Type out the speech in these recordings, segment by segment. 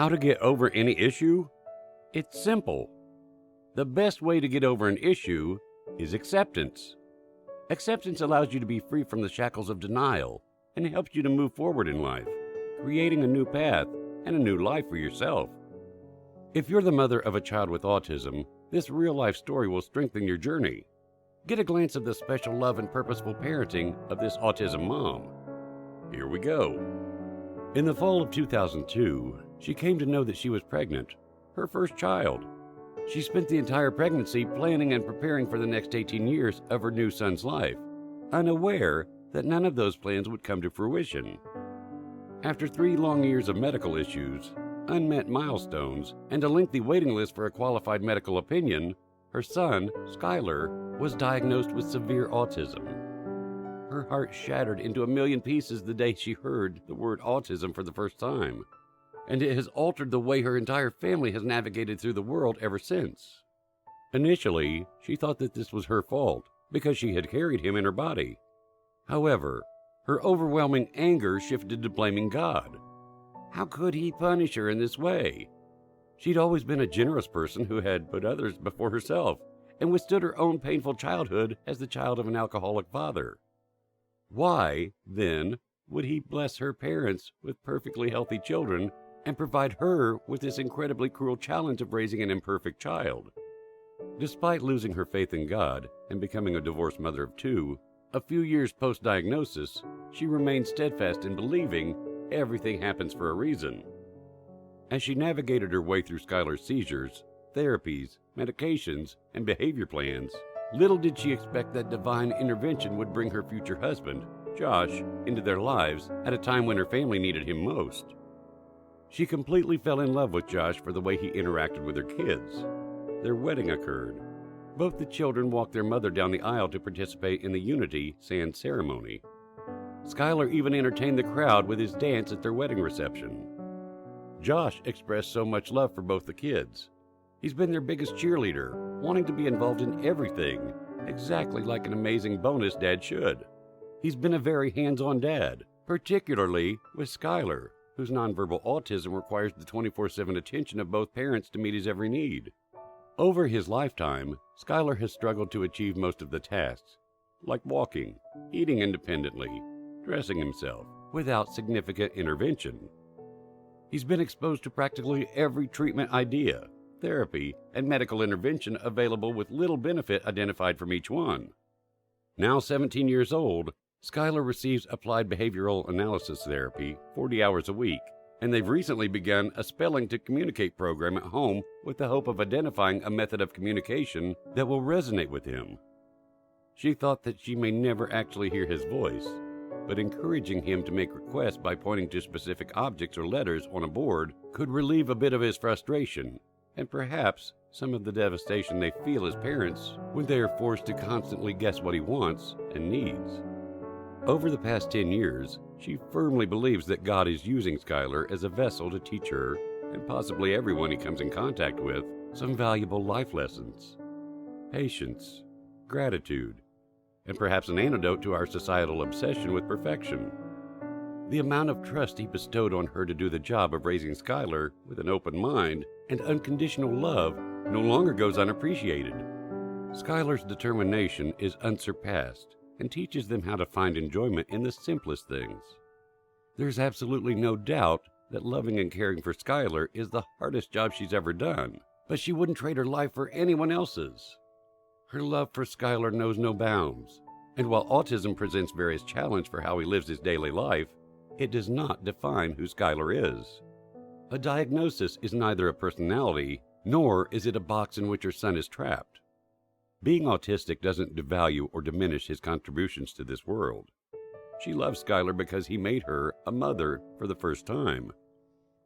How to get over any issue? It's simple. The best way to get over an issue is acceptance. Acceptance allows you to be free from the shackles of denial and helps you to move forward in life, creating a new path and a new life for yourself. If you're the mother of a child with autism, this real-life story will strengthen your journey. Get a glance of the special love and purposeful parenting of this autism mom. Here we go. In the fall of 2002, she came to know that she was pregnant, her first child. She spent the entire pregnancy planning and preparing for the next 18 years of her new son's life, unaware that none of those plans would come to fruition. After 3 long years of medical issues, unmet milestones, and a lengthy waiting list for a qualified medical opinion, her son, Skylar, was diagnosed with severe autism. Her heart shattered into a million pieces the day she heard the word autism for the first time, and it has altered the way her entire family has navigated through the world ever since. Initially, she thought that this was her fault because she had carried him in her body. However, her overwhelming anger shifted to blaming God. How could he punish her in this way? She'd always been a generous person who had put others before herself and withstood her own painful childhood as the child of an alcoholic father. Why, then, would he bless her parents with perfectly healthy children and provide her with this incredibly cruel challenge of raising an imperfect child? Despite losing her faith in God and becoming a divorced mother of 2, a few years post-diagnosis, she remained steadfast in believing everything happens for a reason. As she navigated her way through Skylar's seizures, therapies, medications, and behavior plans, little did she expect that divine intervention would bring her future husband, Josh, into their lives at a time when her family needed him most. She completely fell in love with Josh for the way he interacted with her kids. Their wedding occurred. Both the children walked their mother down the aisle to participate in the Unity Sand ceremony. Skylar even entertained the crowd with his dance at their wedding reception. Josh expressed so much love for both the kids. He's been their biggest cheerleader, wanting to be involved in everything, exactly like an amazing bonus dad should. He's been a very hands-on dad, particularly with Skylar, whose nonverbal autism requires the 24/7 attention of both parents to meet his every need. Over his lifetime, Skylar has struggled to achieve most of the tasks, like walking, eating independently, dressing himself, without significant intervention. He's been exposed to practically every treatment idea, therapy, and medical intervention available with little benefit identified from each one. Now 17 years old, Skylar receives applied behavioral analysis therapy 40 hours a week, and they've recently begun a spelling to communicate program at home with the hope of identifying a method of communication that will resonate with him. She thought that she may never actually hear his voice, but encouraging him to make requests by pointing to specific objects or letters on a board could relieve a bit of his frustration, and perhaps some of the devastation they feel as parents when they are forced to constantly guess what he wants and needs. Over the past 10 years, she firmly believes that God is using Skylar as a vessel to teach her, and possibly everyone he comes in contact with, some valuable life lessons. Patience, gratitude, and perhaps an antidote to our societal obsession with perfection. The amount of trust he bestowed on her to do the job of raising Skylar with an open mind and unconditional love no longer goes unappreciated. Skylar's determination is unsurpassed and teaches them how to find enjoyment in the simplest things. There's absolutely no doubt that loving and caring for Skylar is the hardest job she's ever done, but she wouldn't trade her life for anyone else's. Her love for Skylar knows no bounds, and while autism presents various challenges for how he lives his daily life, it does not define who Skylar is. A diagnosis is neither a personality, nor is it a box in which her son is trapped. Being autistic doesn't devalue or diminish his contributions to this world. She loves Skylar because he made her a mother for the first time.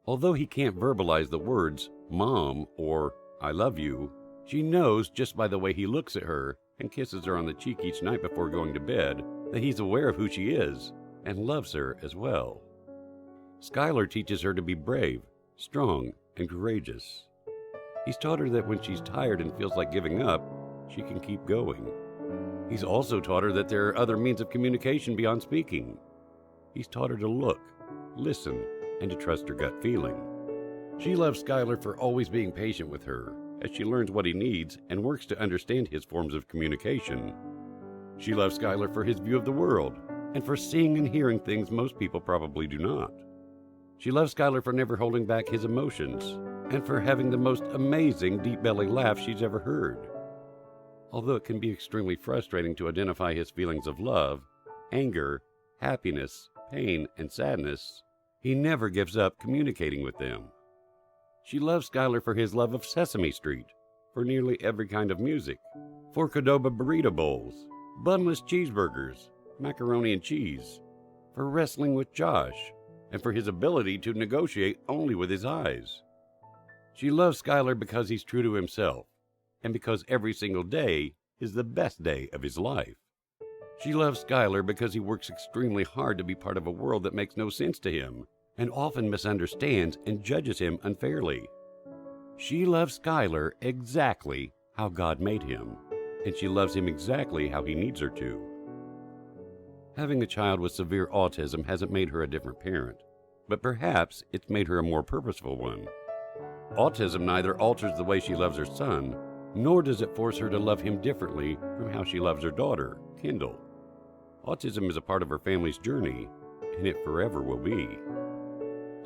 Although he can't verbalize the words "Mom" or "I love you," she knows just by the way he looks at her and kisses her on the cheek each night before going to bed that he's aware of who she is and loves her as well. Skylar teaches her to be brave, strong, and courageous. He's taught her that when she's tired and feels like giving up, she can keep going. He's also taught her that there are other means of communication beyond speaking. He's taught her to look, listen, and to trust her gut feeling. She loves Skylar for always being patient with her, as she learns what he needs and works to understand his forms of communication. She loves Skylar for his view of the world, and for seeing and hearing things most people probably do not. She loves Skylar for never holding back his emotions, and for having the most amazing deep belly laugh she's ever heard. Although it can be extremely frustrating to identify his feelings of love, anger, happiness, pain, and sadness, he never gives up communicating with them. She loves Skylar for his love of Sesame Street, for nearly every kind of music, for Qdoba burrito bowls, bunless cheeseburgers, macaroni and cheese, for wrestling with Josh, and for his ability to negotiate only with his eyes. She loves Skylar because he's true to himself, and because every single day is the best day of his life. She loves Skylar because he works extremely hard to be part of a world that makes no sense to him, and often misunderstands and judges him unfairly. She loves Skylar exactly how God made him, and she loves him exactly how he needs her to. Having a child with severe autism hasn't made her a different parent, but perhaps it's made her a more purposeful one. Autism neither alters the way she loves her son, nor does it force her to love him differently from how she loves her daughter, Kendall. Autism is a part of her family's journey, and it forever will be.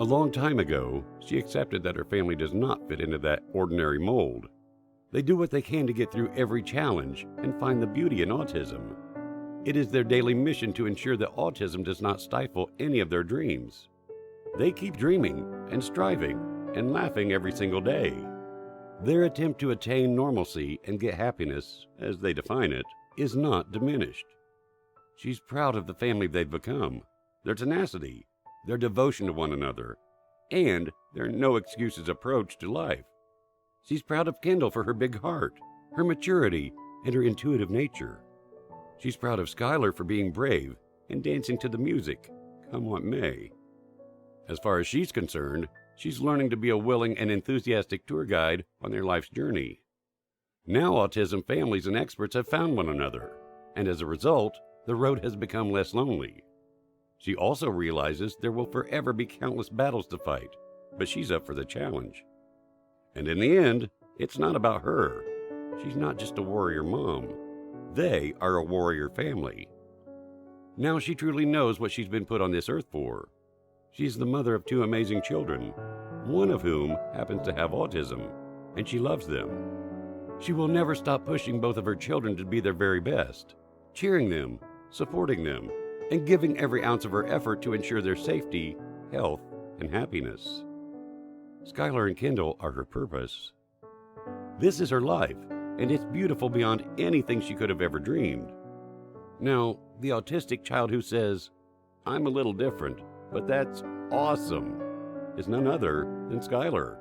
A long time ago, she accepted that her family does not fit into that ordinary mold. They do what they can to get through every challenge and find the beauty in autism. It is their daily mission to ensure that autism does not stifle any of their dreams. They keep dreaming and striving and laughing every single day. Their attempt to attain normalcy and get happiness, as they define it, is not diminished. She's proud of the family they've become, their tenacity, their devotion to one another, and their no-excuses approach to life. She's proud of Kendall for her big heart, her maturity, and her intuitive nature. She's proud of Skylar for being brave and dancing to the music, come what may. As far as she's concerned, she's learning to be a willing and enthusiastic tour guide on their life's journey. Now autism families and experts have found one another, and as a result, the road has become less lonely. She also realizes there will forever be countless battles to fight, but she's up for the challenge. And in the end, it's not about her. She's not just a warrior mom. They are a warrior family. Now she truly knows what she's been put on this earth for. She's the mother of 2 amazing children, one of whom happens to have autism, and she loves them. She will never stop pushing both of her children to be their very best, cheering them, supporting them, and giving every ounce of her effort to ensure their safety, health, and happiness. Skylar and Kendall are her purpose. This is her life, and it's beautiful beyond anything she could have ever dreamed. Now, the autistic child who says, "I'm a little different, but that's awesome," is none other than Skylar.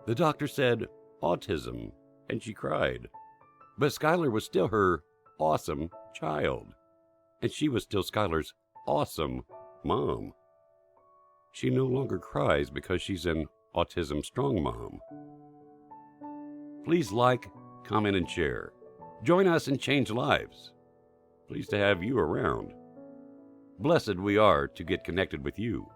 The doctor said, autism, and she cried. But Skylar was still her awesome child, and she was still Skylar's awesome mom. She no longer cries because she's an autism strong mom. Please like, comment, and share. Join us and change lives. Pleased to have you around. Blessed we are to get connected with you.